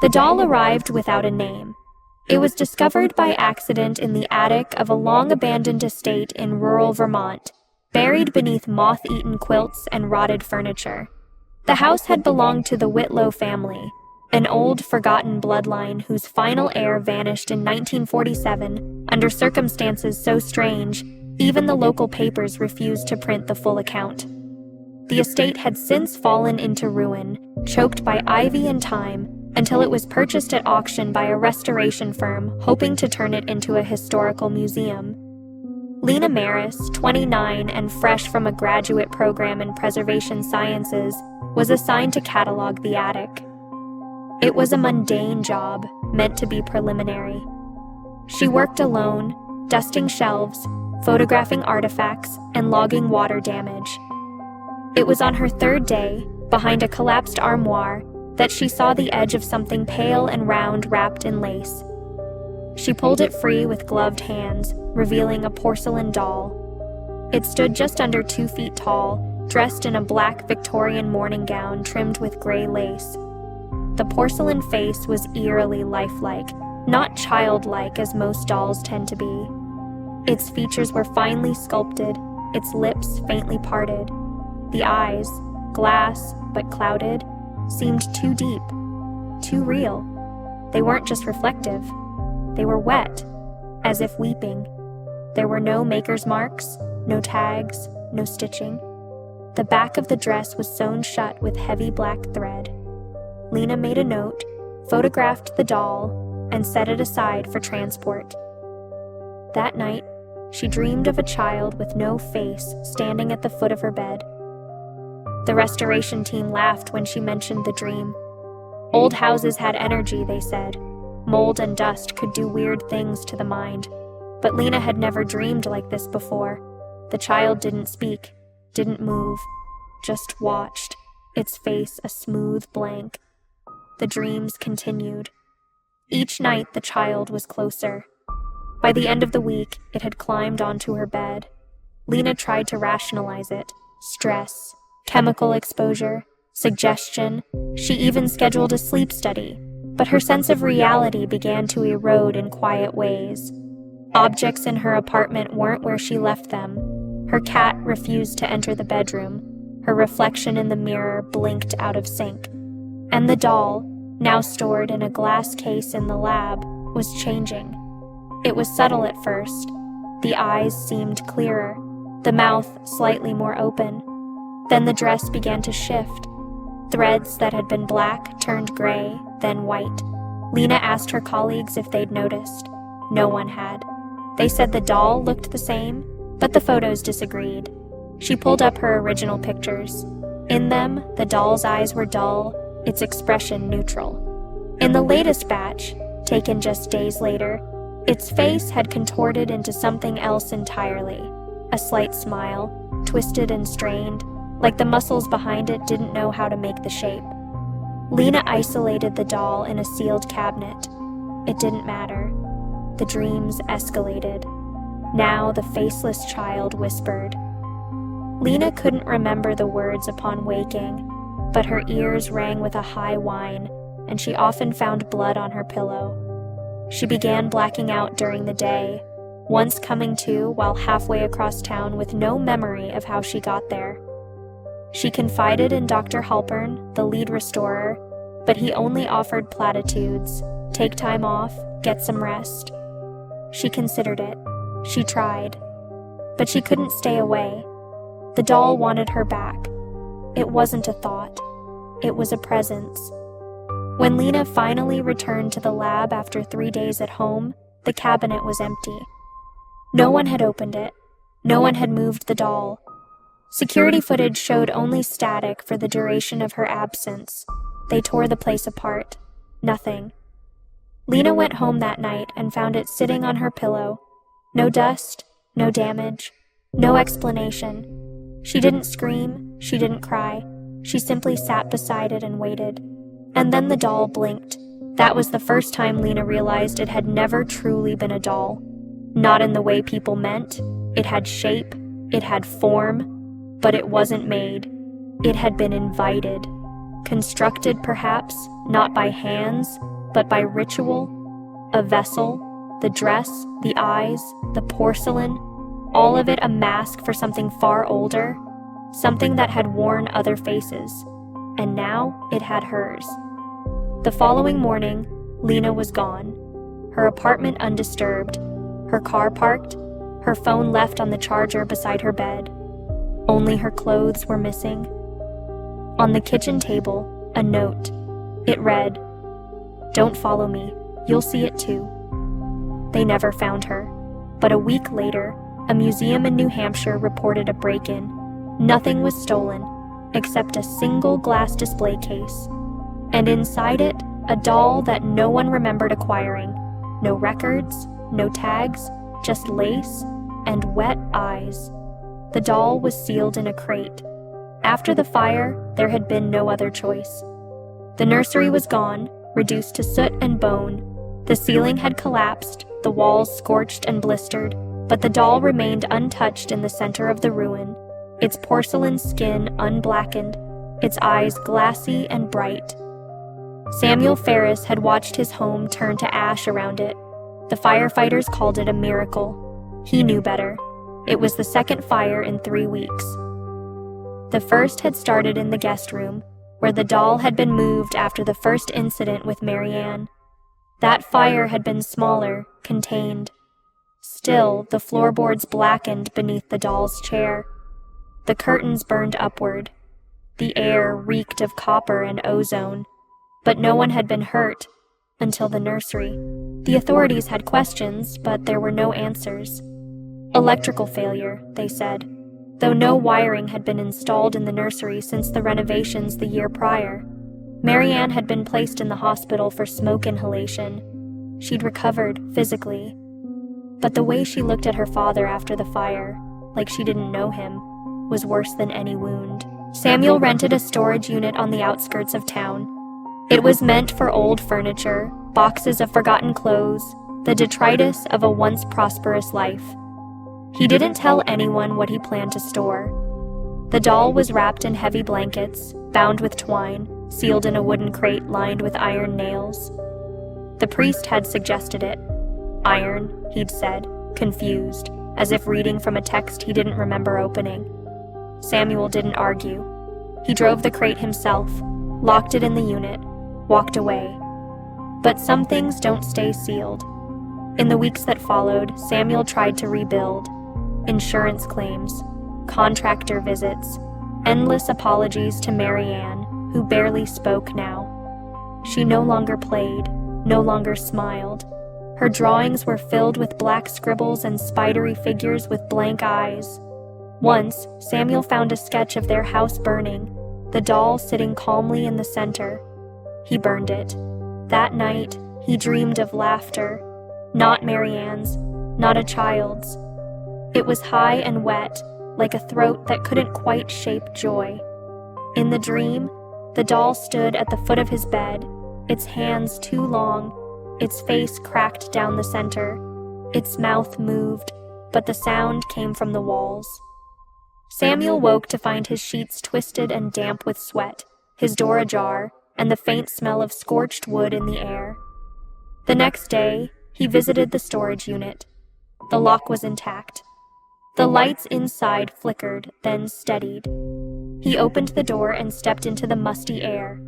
The doll arrived without a name. It was discovered by accident in the attic of a long-abandoned estate in rural Vermont, buried beneath moth-eaten quilts and rotted furniture. The house had belonged to the Whitlow family, an old, forgotten bloodline whose final heir vanished in 1947 under circumstances so strange, even the local papers refused to print the full account. The estate had since fallen into ruin, choked by ivy and time, until it was purchased at auction by a restoration firm hoping to turn it into a historical museum. Lena Maris, 29 and fresh from a graduate program in preservation sciences, was assigned to catalog the attic. It was a mundane job, meant to be preliminary. She worked alone, dusting shelves, photographing artifacts, and logging water damage. It was on her third day, behind a collapsed armoire, that she saw the edge of something pale and round wrapped in lace. She pulled it free with gloved hands, revealing a porcelain doll. It stood just under 2 feet tall, dressed in a black Victorian morning gown trimmed with gray lace. The porcelain face was eerily lifelike, not childlike as most dolls tend to be. Its features were finely sculpted, its lips faintly parted. The eyes, glass but clouded, seemed too deep, too real. They weren't just reflective. They were wet, as if weeping. There were no maker's marks, no tags, no stitching. The back of the dress was sewn shut with heavy black thread. Lena made a note, photographed the doll, and set it aside for transport. That night, she dreamed of a child with no face standing at the foot of her bed. The restoration team laughed when she mentioned the dream. Old houses had energy, they said. Mold and dust could do weird things to the mind. But Lena had never dreamed like this before. The child didn't speak, didn't move, just watched, its face a smooth blank. The dreams continued. Each night the child was closer. By the end of the week, it had climbed onto her bed. Lena tried to rationalize it. Stress, chemical exposure, suggestion. She even scheduled a sleep study, but her sense of reality began to erode in quiet ways. Objects in her apartment weren't where she left them. Her cat refused to enter the bedroom. Her reflection in the mirror blinked out of sync. And the doll, now stored in a glass case in the lab, was changing. It was subtle at first. The eyes seemed clearer, the mouth slightly more open. Then the dress began to shift. Threads that had been black turned gray, then white. Lena asked her colleagues if they'd noticed. No one had. They said the doll looked the same, but the photos disagreed. She pulled up her original pictures. In them, the doll's eyes were dull, its expression neutral. In the latest batch, taken just days later, its face had contorted into something else entirely. A slight smile, twisted and strained, like the muscles behind it didn't know how to make the shape. Lena isolated the doll in a sealed cabinet. It didn't matter. The dreams escalated. Now the faceless child whispered. Lena couldn't remember the words upon waking, but her ears rang with a high whine, and she often found blood on her pillow. She began blacking out during the day, once coming to while halfway across town with no memory of how she got there. She confided in Dr. Halpern, the lead restorer, but he only offered platitudes. Take time off, get some rest. She considered it. She tried. But she couldn't stay away. The doll wanted her back. It wasn't a thought. It was a presence. When Lena finally returned to the lab after 3 days at home, the cabinet was empty. No one had opened it. No one had moved the doll. Security footage showed only static for the duration of her absence. They tore the place apart. Nothing. Lena went home that night and found it sitting on her pillow. No dust, no damage, no explanation. She didn't scream, she didn't cry. She simply sat beside it and waited. And then the doll blinked. That was the first time Lena realized it had never truly been a doll. Not in the way people meant. It had shape, it had form, but it wasn't made. It had been invited. constructed perhaps not by hands, but by ritual, a vessel, the dress, the eyes, the porcelain, all of it a mask for something far older, something that had worn other faces, and now it had hers. The following morning, Lena was gone, her apartment undisturbed, her car parked, her phone left on the charger beside her bed. Only her clothes were missing. On the kitchen table, a note. It read, "Don't follow me, you'll see it too." They never found her, but a week later, a museum in New Hampshire reported a break-in. Nothing was stolen, except a single glass display case, and inside it, a doll that no one remembered acquiring. No records, no tags, just lace and wet eyes. The doll was sealed in a crate. After the fire, there had been no other choice. The nursery was gone, reduced to soot and bone. The ceiling had collapsed, the walls scorched and blistered, but the doll remained untouched in the center of the ruin, its porcelain skin unblackened, its eyes glassy and bright. Samuel Ferris had watched his home turn to ash around it. The firefighters called it a miracle. He knew better. It was the second fire in 3 weeks. The first had started in the guest room, where the doll had been moved after the first incident with Marianne. That fire had been smaller, contained. Still, the floorboards blackened beneath the doll's chair. The curtains burned upward. The air reeked of copper and ozone. But no one had been hurt, until the nursery. The authorities had questions, but there were no answers. Electrical failure, they said, though no wiring had been installed in the nursery since the renovations the year prior. Marianne had been placed in the hospital for smoke inhalation. She'd recovered physically. But the way she looked at her father after the fire, like she didn't know him, was worse than any wound. Samuel rented a storage unit on the outskirts of town. It was meant for old furniture, boxes of forgotten clothes, the detritus of a once prosperous life. He didn't tell anyone what he planned to store. The doll was wrapped in heavy blankets, bound with twine, sealed in a wooden crate lined with iron nails. The priest had suggested it. Iron, he'd said, confused, as if reading from a text he didn't remember opening. Samuel didn't argue. He drove the crate himself, locked it in the unit, walked away. But some things don't stay sealed. In the weeks that followed, Samuel tried to rebuild. Insurance claims, contractor visits, endless apologies to Marianne, who barely spoke now. She no longer played, no longer smiled. Her drawings were filled with black scribbles and spidery figures with blank eyes. Once, Samuel found a sketch of their house burning, the doll sitting calmly in the center. He burned it. That night, he dreamed of laughter, not Marianne's, not a child's. It was high and wet, like a throat that couldn't quite shape joy. In the dream, the doll stood at the foot of his bed, its hands too long, its face cracked down the center. Its mouth moved, but the sound came from the walls. Samuel woke to find his sheets twisted and damp with sweat, his door ajar, and the faint smell of scorched wood in the air. The next day, he visited the storage unit. The lock was intact. The lights inside flickered, then steadied. He opened the door and stepped into the musty air.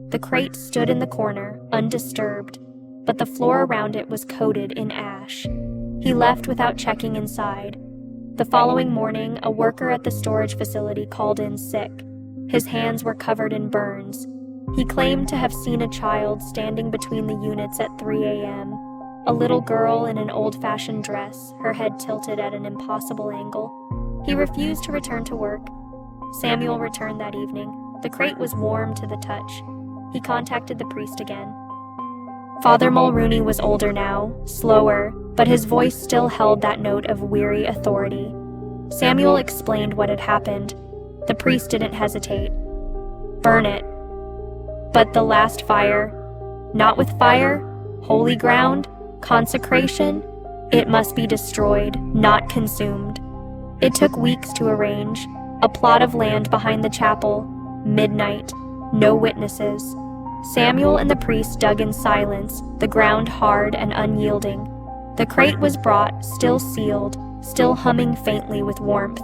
The crate stood in the corner, undisturbed, but the floor around it was coated in ash. He left without checking inside. The following morning, a worker at the storage facility called in sick. His hands were covered in burns. He claimed to have seen a child standing between the units at 3 a.m., a little girl in an old-fashioned dress, her head tilted at an impossible angle. He refused to return to work. Samuel returned that evening. The crate was warm to the touch. He contacted the priest again. Father Mulrooney was older now, slower, but his voice still held that note of weary authority. Samuel explained what had happened. The priest didn't hesitate. Burn it. But the last fire, not with fire, holy ground, consecration, it must be destroyed, not consumed. It took weeks to arrange. A plot of land behind the chapel, midnight, no witnesses. Samuel and the priest dug in silence, the ground hard and unyielding. The crate was brought, still sealed, still humming faintly with warmth.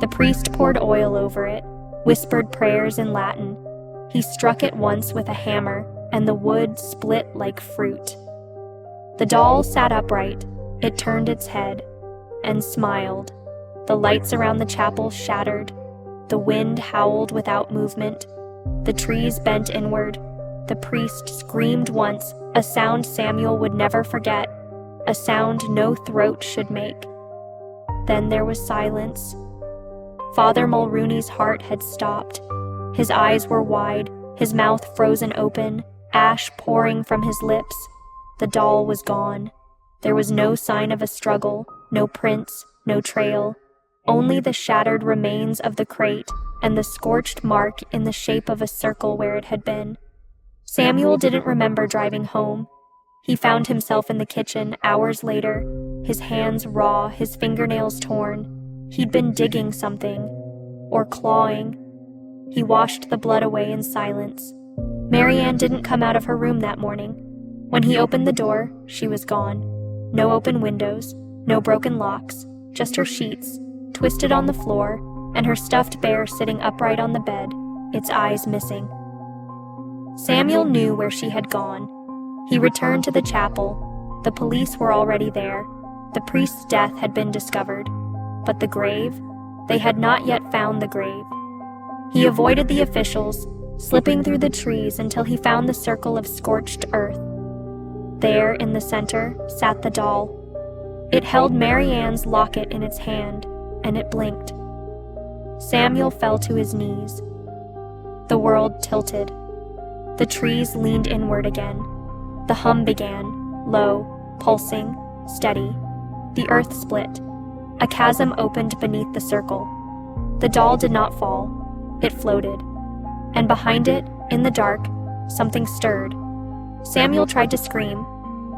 The priest poured oil over it, whispered prayers in Latin. He struck it once with a hammer, and the wood split like fruit. The doll sat upright. It turned its head and smiled. The lights around the chapel shattered. The wind howled without movement. The trees bent inward. The priest screamed once, a sound Samuel would never forget, a sound no throat should make. Then there was silence. Father Mulrooney's heart had stopped. His eyes were wide, his mouth frozen open, ash pouring from his lips. The doll was gone. There was no sign of a struggle, no prints, no trail, only the shattered remains of the crate and the scorched mark in the shape of a circle where it had been. Samuel didn't remember driving home. He found himself in the kitchen hours later, his hands raw, his fingernails torn. He'd been digging something, or clawing. He washed the blood away in silence. Marianne didn't come out of her room that morning. When he opened the door, she was gone. No open windows, no broken locks, just her sheets, twisted on the floor, and her stuffed bear sitting upright on the bed, its eyes missing. Samuel knew where she had gone. He returned to the chapel. The police were already there. The priest's death had been discovered. But the grave? They had not yet found the grave. He avoided the officials, slipping through the trees until he found the circle of scorched earth. There, in the center, sat the doll. It held Marianne's locket in its hand, and it blinked. Samuel fell to his knees. The world tilted. The trees leaned inward again. The hum began, low, pulsing, steady. The earth split. A chasm opened beneath the circle. The doll did not fall. It floated. And behind it, in the dark, something stirred. Samuel tried to scream,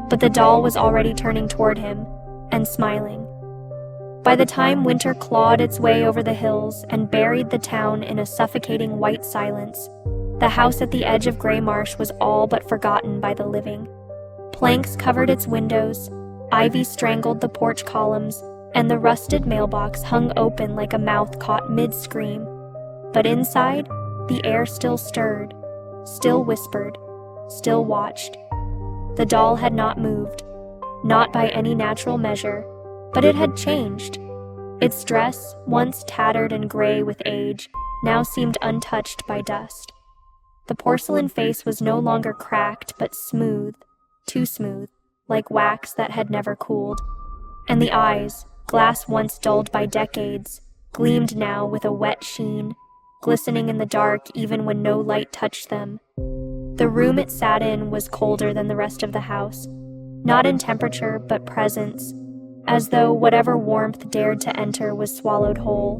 but the doll was already turning toward him and smiling. By the time winter clawed its way over the hills and buried the town in a suffocating white silence, the house at the edge of Gray Marsh was all but forgotten by the living. Planks covered its windows, ivy strangled the porch columns, and the rusted mailbox hung open like a mouth caught mid-scream. But inside, the air still stirred, still whispered, still watched. The doll had not moved, not by any natural measure, but it had changed. Its dress, once tattered and gray with age, now seemed untouched by dust. The porcelain face was no longer cracked, but smooth, too smooth, like wax that had never cooled. And the eyes, glass once dulled by decades, gleamed now with a wet sheen, glistening in the dark even when no light touched them. The room it sat in was colder than the rest of the house, not in temperature but presence, as though whatever warmth dared to enter was swallowed whole.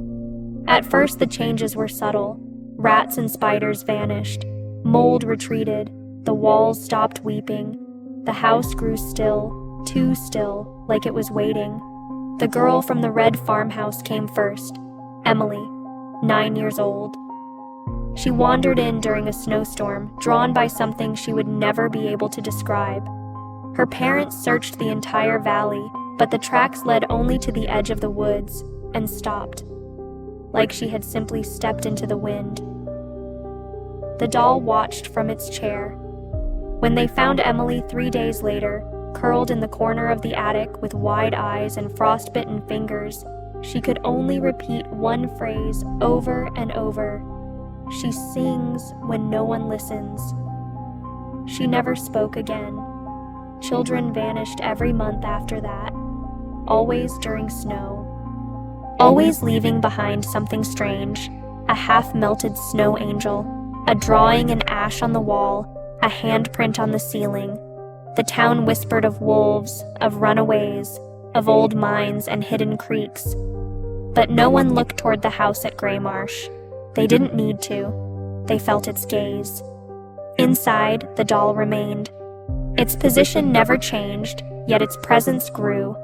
At first the changes were subtle. Rats and spiders vanished. Mold retreated. The walls stopped weeping. The house grew still, too still, like it was waiting. The girl from the red farmhouse came first, Emily, 9 years old. She wandered in during a snowstorm, drawn by something she would never be able to describe. Her parents searched the entire valley, but the tracks led only to the edge of the woods, and stopped, like she had simply stepped into the wind. The doll watched from its chair. When they found Emily 3 days later, curled in the corner of the attic with wide eyes and frostbitten fingers, she could only repeat one phrase over and over. She sings when no one listens. She never spoke again. Children vanished every month after that, always during snow. Always leaving behind something strange, a half-melted snow angel, a drawing in ash on the wall, a handprint on the ceiling. The town whispered of wolves, of runaways, of old mines and hidden creeks. But no one looked toward the house at Gray Marsh. They didn't need to. They felt its gaze. Inside, the doll remained. Its position never changed, yet its presence grew.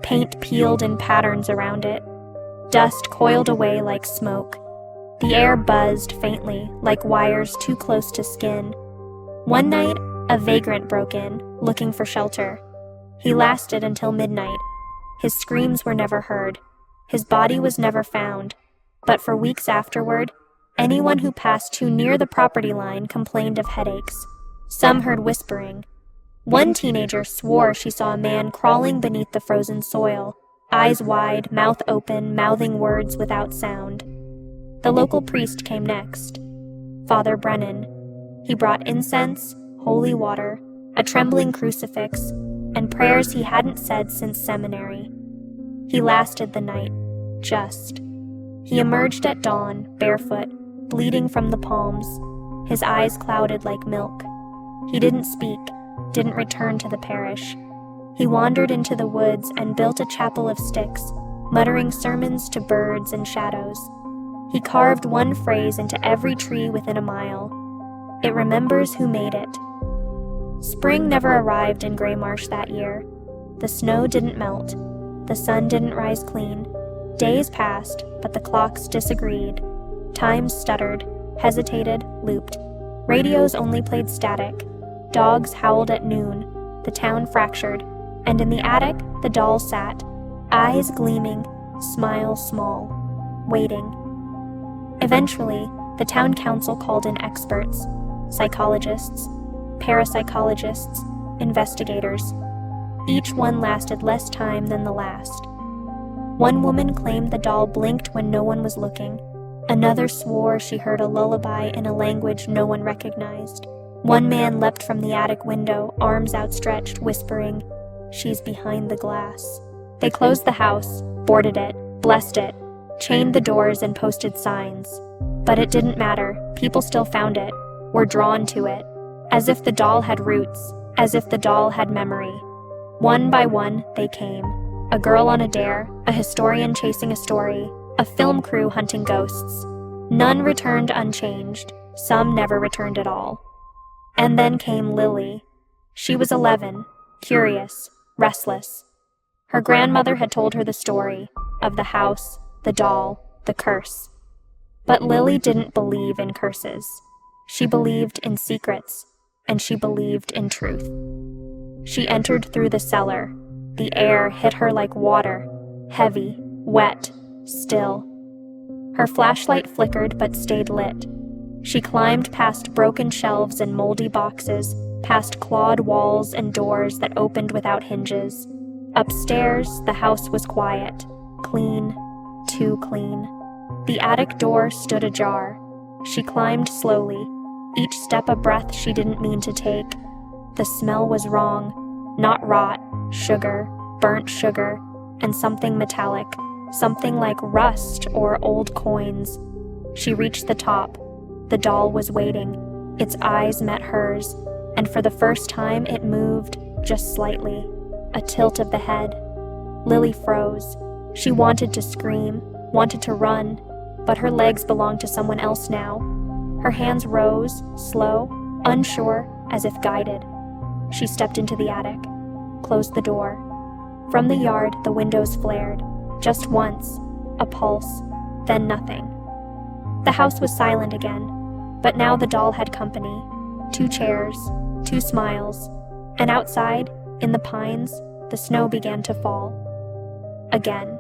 Paint peeled in patterns around it. Dust coiled away like smoke. The air buzzed faintly, like wires too close to skin. One night, a vagrant broke in, looking for shelter. He lasted until midnight. His screams were never heard. His body was never found. But for weeks afterward, anyone who passed too near the property line complained of headaches. Some heard whispering. One teenager swore she saw a man crawling beneath the frozen soil, eyes wide, mouth open, mouthing words without sound. The local priest came next, Father Brennan. He brought incense, holy water, a trembling crucifix, and prayers he hadn't said since seminary. He lasted the night, just. He emerged at dawn, barefoot, bleeding from the palms, his eyes clouded like milk. He didn't speak, didn't return to the parish. He wandered into the woods and built a chapel of sticks, muttering sermons to birds and shadows. He carved one phrase into every tree within a mile. It remembers who made it. Spring never arrived in Gray Marsh that year. The snow didn't melt. The sun didn't rise clean. Days passed, but the clocks disagreed. Time stuttered, hesitated, looped. Radios only played static. Dogs howled at noon. The town fractured, and in the attic the doll sat, eyes gleaming, smile small, waiting. Eventually, the town council called in experts, psychologists, parapsychologists, investigators. Each one lasted less time than the last. One woman claimed the doll blinked when no one was looking. Another swore she heard a lullaby in a language no one recognized. One man leapt from the attic window, arms outstretched, whispering, "She's behind the glass." They closed the house, boarded it, blessed it, chained the doors and posted signs. But it didn't matter. People still found it, were drawn to it, as if the doll had roots, as if the doll had memory. One by one, they came. A girl on a dare, a historian chasing a story, a film crew hunting ghosts. None returned unchanged. Some never returned at all. And then came Lily. She was 11, curious, restless. Her grandmother had told her the story of the house, the doll, the curse. But Lily didn't believe in curses. She believed in secrets, and she believed in truth. She entered through the cellar. The air hit her like water, heavy, wet, still. Her flashlight flickered but stayed lit. She climbed past broken shelves and moldy boxes, past clawed walls and doors that opened without hinges. Upstairs, the house was quiet, clean, too clean. The attic door stood ajar. She climbed slowly, each step a breath she didn't mean to take. The smell was wrong, not rot, sugar, burnt sugar, and something metallic, something like rust or old coins. She reached the top. The doll was waiting. Its eyes met hers, and for the first time it moved, just slightly, a tilt of the head. Lily froze. She wanted to scream, wanted to run, but her legs belonged to someone else now. Her hands rose, slow, unsure, as if guided. She stepped into the attic, closed the door. From the yard, the windows flared. Just once, a pulse, then nothing. The house was silent again, but now the doll had company. 2 chairs, 2 smiles, and outside, in the pines, the snow began to fall. Again.